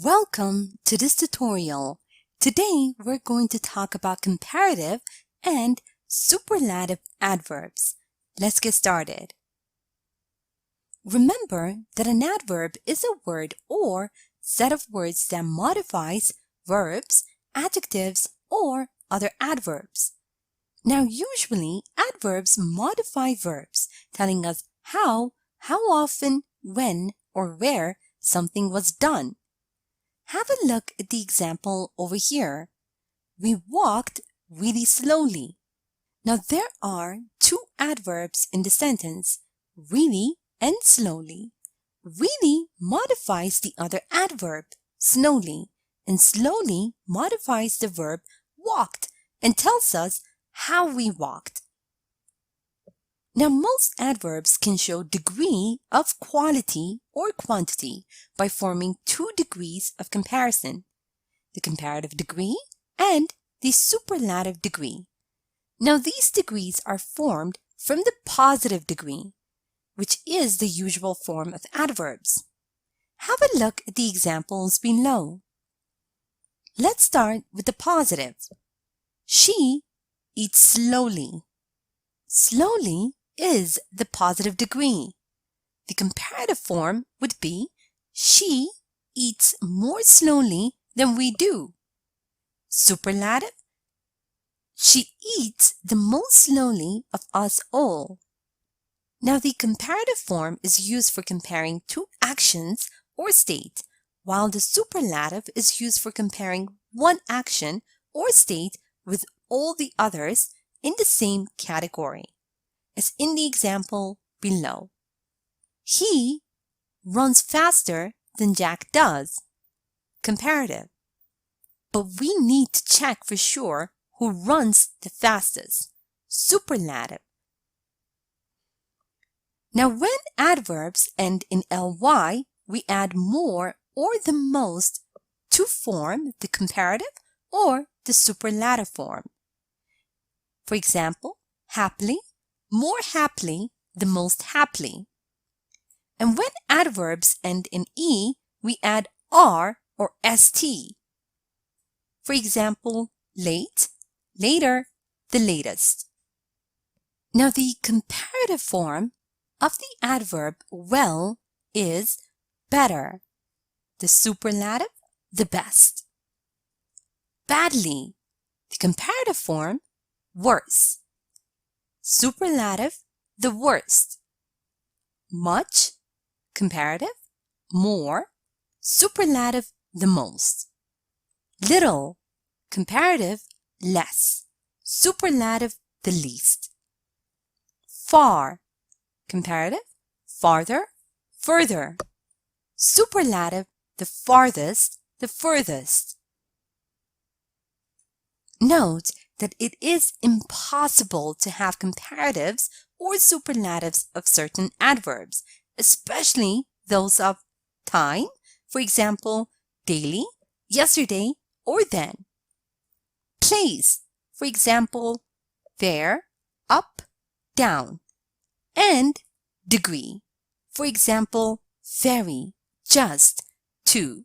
Welcome to this tutorial. Today we're going to talk about comparative and superlative adverbs. Let's get started. Remember that an adverb is a word or set of words that modifies verbs, adjectives, or other adverbs. Now usually adverbs modify verbs, telling us how often, when, or where something was done. Have a look at the example over here. We walked really slowly. Now there are two adverbs in the sentence, really and slowly. Really modifies the other adverb, slowly, and slowly modifies the verb walked and tells us how we walked. Now, most adverbs can show degree of quality or quantity by forming two degrees of comparison, the comparative degree and the superlative degree. Now, these degrees are formed from the positive degree, which is the usual form of adverbs. Have a look at the examples below. Let's start with the positive. She eats slowly. Slowly is the positive degree. The comparative form would be she eats more slowly than we do. Superlative, she eats the most slowly of us all. Now the comparative form is used for comparing two actions or state, while the superlative is used for comparing one action or state with all the others in the same category, as in the example below. He runs faster than Jack does. Comparative. But we need to check for sure who runs the fastest. Superlative. Now when adverbs end in ly, we add more or the most to form the comparative or the superlative form. For example, happily, more happily, the most happily. And when adverbs end in e, we add r or st. For example, late, later, the latest. Now the comparative form of the adverb well is better. The superlative, the best. Badly, the comparative form, worse. Superlative, the worst. Much, comparative, more. Superlative, the most. Little, comparative, less. Superlative, the least. Far, comparative, farther, further. Superlative, the farthest, the furthest. Note that it is impossible to have comparatives or superlatives of certain adverbs, especially those of time, for example, daily, yesterday, or then. Place, for example, there, up, down. And degree, for example, very, just, to.